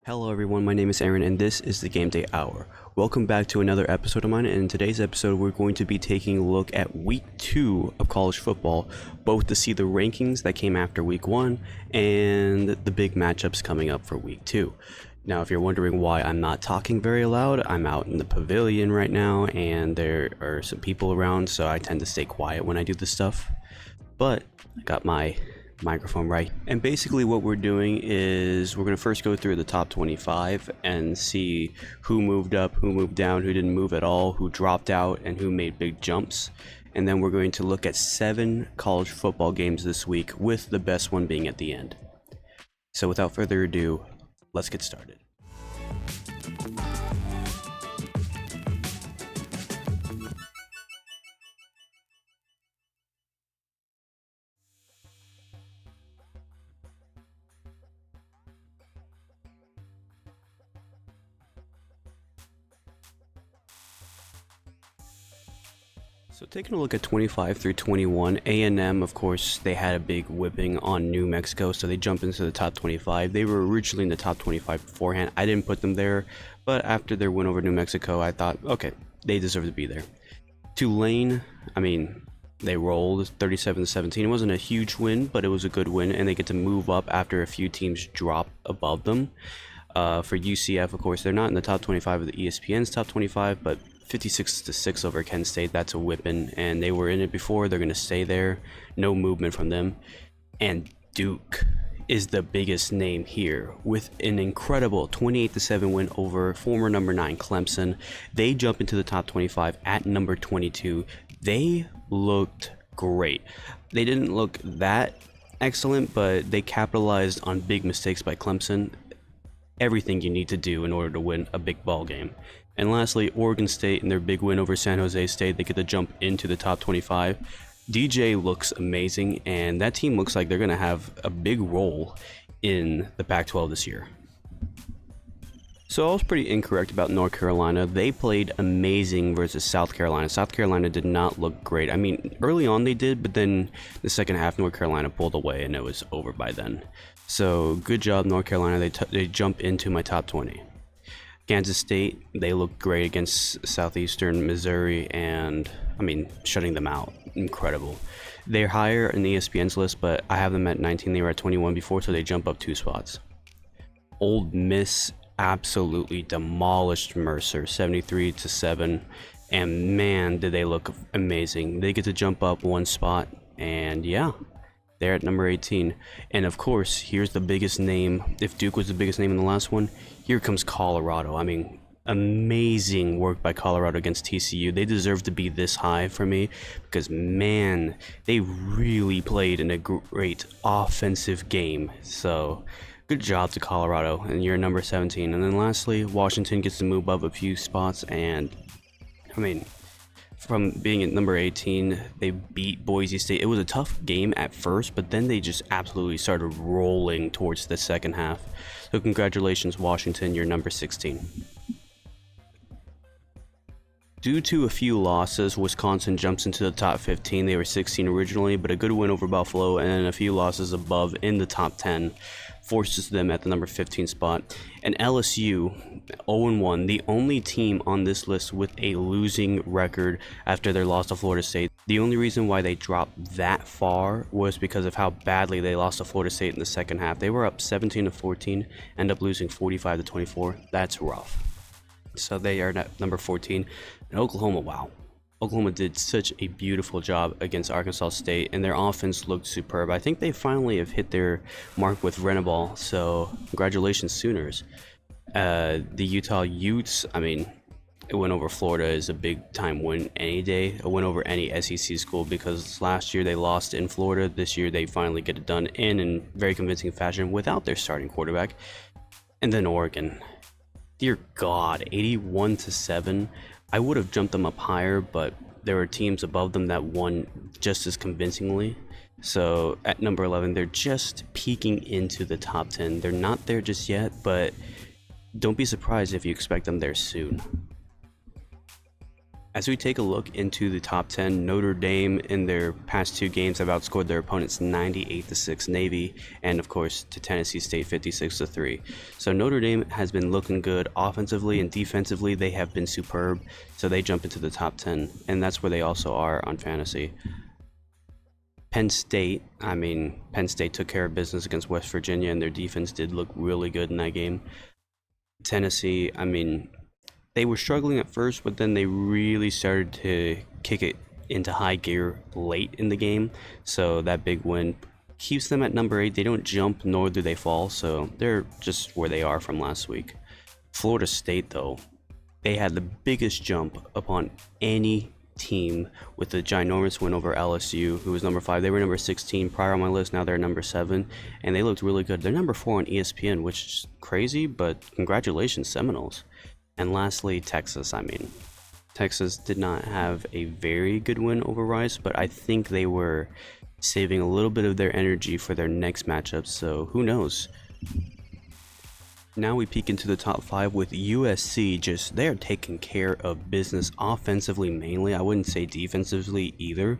Hello everyone, my name is Aaron and this is the Game Day Hour. Welcome back to another episode of mine, and in today's episode we're going to be taking a look at week 2 of college football, both to see the rankings that came after week 1 and the big matchups coming up for week 2. Now if you're wondering why I'm not talking very loud, I'm out in the pavilion right now and there are some people around, so I tend to stay quiet when I do this stuff. But I got my microphone right, and basically what we're doing is we're going to first go through the top 25 and see who moved up, who moved down, who didn't move at all, who dropped out, and who made big jumps. And then we're going to look at 7 college football games this week, with the best one being at the end. So without further ado, let's get started. So taking a look at 25 through 21, A&M, of course, they had a big whipping on New Mexico, so they jumped into the top 25. They were originally in the top 25 beforehand. I didn't put them there, but after their win over New Mexico, I thought, okay, they deserve to be there. Tulane, they rolled 37-17. It wasn't a huge win, but it was a good win, and they get to move up after a few teams drop above them. For UCF, of course, they're not in the top 25 of the ESPN's top 25, but 56-6 over Kent State, that's a whipping, and they were in it before. They're going to stay there. No movement from them. And Duke is the biggest name here with an incredible 28-7 win over former number 9 Clemson. They jump into the top 25 at number 22. They looked great. They didn't look that excellent, but they capitalized on big mistakes by Clemson. Everything you need to do in order to win a big ball game. And lastly, Oregon State and their big win over San Jose State, they get to jump into the top 25. DJ looks amazing, and that team looks like they're going to have a big role in the Pac-12 this year. So I was pretty incorrect about North Carolina. They played amazing versus South Carolina. South Carolina did not look great. Early on they did, but then the second half North Carolina pulled away and it was over by then. So good job, North Carolina. They jump into my top 20. Kansas State, they looked great against Southeastern Missouri and, shutting them out. Incredible. They're higher in the ESPN's list, but I have them at 19. They were at 21 before, so they jump up 2 spots. Ole Miss absolutely demolished Mercer, 73-7, and man, did they look amazing. They get to jump up 1 spot, and yeah, they're at number 18. And of course, here's the biggest name. If Duke was the biggest name in the last one, here comes Colorado. Amazing work by Colorado against TCU. They deserve to be this high for me because, man, they really played in a great offensive game. So good job to Colorado, and you're number 17. And then lastly, Washington gets to move up a few spots, and from being at number 18, they beat Boise State. It was a tough game at first, but then they just absolutely started rolling towards the second half. So congratulations, Washington, you're number 16. Due to a few losses, Wisconsin jumps into the top 15. They were 16 originally, but a good win over Buffalo and then a few losses above in the top 10 forces them at the number 15 spot. And LSU, 0-1, the only team on this list with a losing record after their loss to Florida State. The only reason why they dropped that far was because of how badly they lost to Florida State in the second half. They were up 17-14, end up losing 45-24. That's rough. So they are at number 14. And Oklahoma, wow. Oklahoma did such a beautiful job against Arkansas State, and their offense looked superb. I think they finally have hit their mark with Renaball, so congratulations, Sooners. The Utah Utes, a win over Florida is a big-time win any day. A win over any SEC school, because last year they lost in Florida. This year they finally get it done in very convincing fashion without their starting quarterback. And then Oregon. Dear God, 81-7. I would have jumped them up higher, but there were teams above them that won just as convincingly. So at number 11, they're just peeking into the top 10. They're not there just yet, but don't be surprised if you expect them there soon. As we take a look into the top 10, Notre Dame in their past 2 games have outscored their opponents 98-6 Navy, and of course to Tennessee State 56-3. So Notre Dame has been looking good offensively, and defensively they have been superb, so they jump into the top 10, and that's where they also are on fantasy. Penn State took care of business against West Virginia, and their defense did look really good in that game. Tennessee, they were struggling at first, but then they really started to kick it into high gear late in the game. So that big win keeps them at number 8. They don't jump, nor do they fall, so they're just where they are from last week. Florida State, though, they had the biggest jump upon any team with a ginormous win over LSU, who was number 5. They were number 16 prior on my list. Now they're number 7, and they looked really good. They're number 4 on ESPN, which is crazy, but congratulations, Seminoles. And lastly, Texas. Texas did not have a very good win over Rice, but I think they were saving a little bit of their energy for their next matchup, so who knows. Now we peek into the top 5 with USC. They're taking care of business offensively mainly. I wouldn't say defensively either,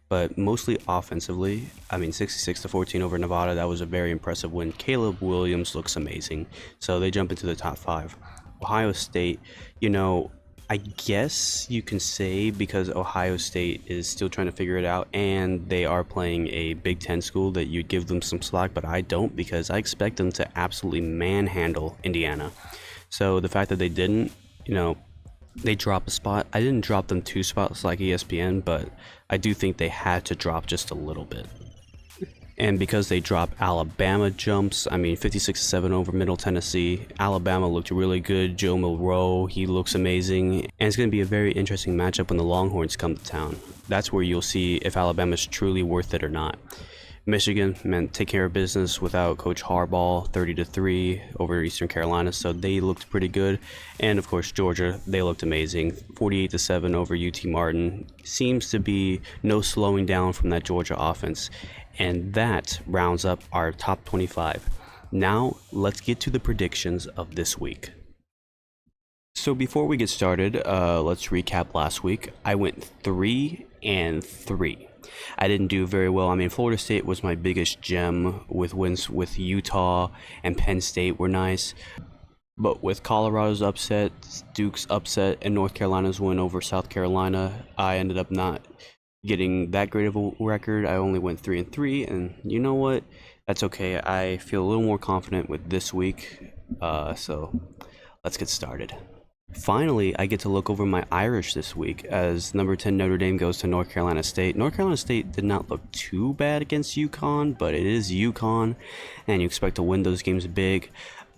but mostly offensively. 66-14 over Nevada. That was a very impressive win. Caleb Williams looks amazing, so they jump into the top 5. Ohio State, I guess you can say, because Ohio State is still trying to figure it out and they are playing a Big Ten school, that you'd give them some slack, but I don't, because I expect them to absolutely manhandle Indiana. So the fact that they didn't, they drop a spot. I didn't drop them 2 spots like ESPN, but I do think they had to drop just a little bit. And because they dropped, Alabama jumps. 56-7 over Middle Tennessee. Alabama looked really good. Joe Milroe, he looks amazing. And it's going to be a very interesting matchup when the Longhorns come to town. That's where you'll see if Alabama's truly worth it or not. Michigan, take care of business without Coach Harbaugh, 30-3 over Eastern Carolina, so they looked pretty good. And of course, Georgia, they looked amazing, 48-7 over UT Martin. Seems to be no slowing down from that Georgia offense. And that rounds up our top 25. Now, let's get to the predictions of this week. So before we get started, let's recap last week. I went 3-3. I didn't do very well. Florida State was my biggest gem, with wins with Utah and Penn State were nice. But with Colorado's upset, Duke's upset, and North Carolina's win over South Carolina, I ended up not getting that great of a record. I only went 3-3, and you know what? That's okay. I feel a little more confident with this week. So let's get started. Finally, I get to look over my Irish this week, as number 10 Notre Dame goes to North Carolina State. North Carolina State did not look too bad against UConn, but it is UConn, and you expect to win those games big.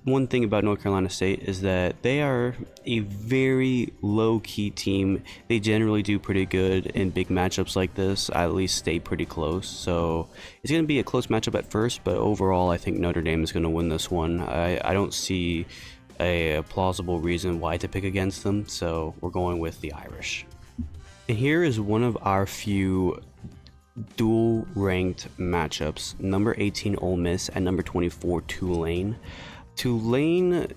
One thing about North Carolina State is that they are a very low-key team. They generally do pretty good in big matchups like this, at least stay pretty close. So it's going to be a close matchup at first, but overall I think Notre Dame is going to win this one. I don't see a plausible reason why to pick against them, so we're going with the Irish. And here is one of our few dual ranked matchups. Number 18 Ole Miss and number 24 Tulane. Tulane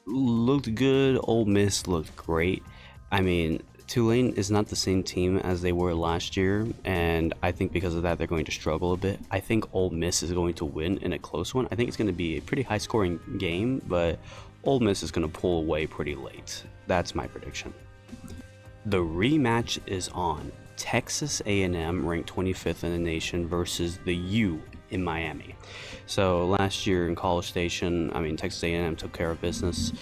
looked good. Ole Miss looked great. Tulane is not the same team as they were last year, and I think because of that they're going to struggle a bit. I think Ole Miss is going to win in a close one. I think it's going to be a pretty high scoring game, but Ole Miss is going to pull away pretty late. That's my prediction. The rematch is on. Texas A&M, ranked 25th in the nation, versus the U in Miami. So last year in College Station, Texas A&M took care of business,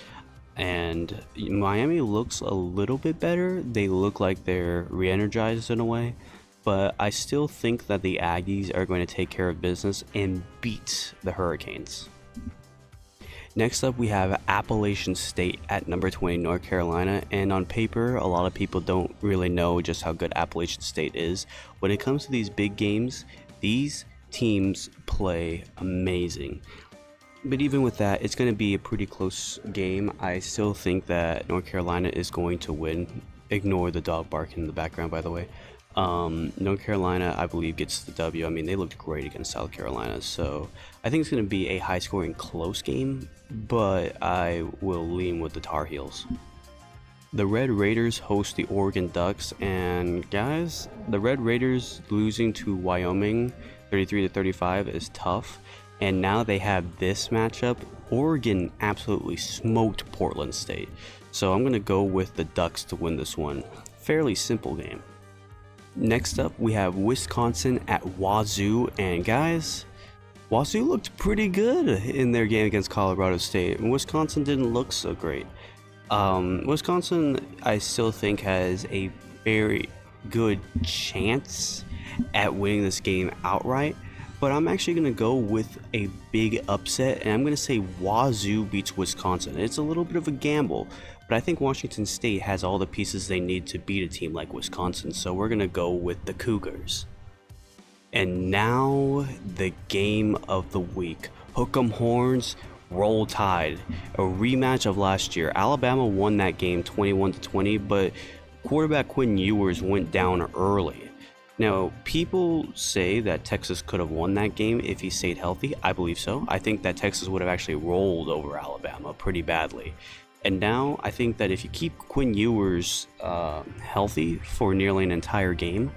and Miami looks a little bit better. They look like they're re-energized in a way, but I still think that the Aggies are going to take care of business and beat the Hurricanes. Next up, we have Appalachian State at number 20, North Carolina, and on paper, a lot of people don't really know just how good Appalachian State is. When it comes to these big games, these teams play amazing. But even with that, it's going to be a pretty close game. I still think that North Carolina is going to win. Ignore the dog barking in the background, by the way. North Carolina, I believe, gets the W. They looked great against South Carolina, so I think it's going to be a high-scoring, close game, but I will lean with the Tar Heels. The Red Raiders host the Oregon Ducks, and guys, the Red Raiders losing to Wyoming 33-35 is tough, and now they have this matchup. Oregon absolutely smoked Portland State, so I'm going to go with the Ducks to win this one. Fairly simple game. Next up, we have Wisconsin at Wazoo, and guys, Wazoo looked pretty good in their game against Colorado State, and Wisconsin didn't look so great. Wisconsin, I still think, has a very good chance at winning this game outright, but I'm actually going to go with a big upset, and I'm going to say Wazoo beats Wisconsin. It's a little bit of a gamble, but I think Washington State has all the pieces they need to beat a team like Wisconsin, so we're going to go with the Cougars. And now, the game of the week. Hook 'em horns, roll tide. A rematch of last year. Alabama won that game 21-20, but quarterback Quinn Ewers went down early. Now, people say that Texas could have won that game if he stayed healthy. I believe so. I think that Texas would have actually rolled over Alabama pretty badly. And now, I think that if you keep Quinn Ewers healthy for nearly an entire game,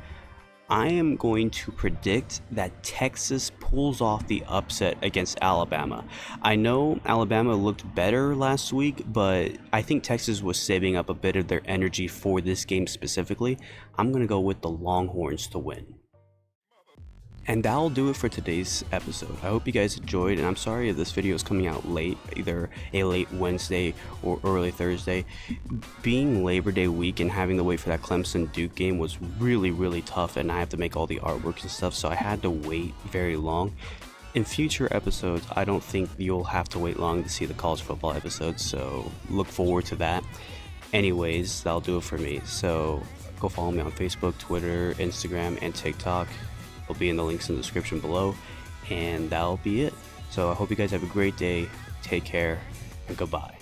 I am going to predict that Texas pulls off the upset against Alabama. I know Alabama looked better last week, but I think Texas was saving up a bit of their energy for this game specifically. I'm going to go with the Longhorns to win. And that'll do it for today's episode. I hope you guys enjoyed, and I'm sorry if this video is coming out late, either a late Wednesday or early Thursday. Being Labor Day week and having to wait for that Clemson-Duke game was really tough, and I have to make all the artwork and stuff, so I had to wait very long. In future episodes, I don't think you'll have to wait long to see the college football episodes, so look forward to that. Anyways, that'll do it for me. So go follow me on Facebook, Twitter, Instagram, and TikTok. Will be in the links in the description below, and that'll be it. So I hope you guys have a great day, take care, and goodbye.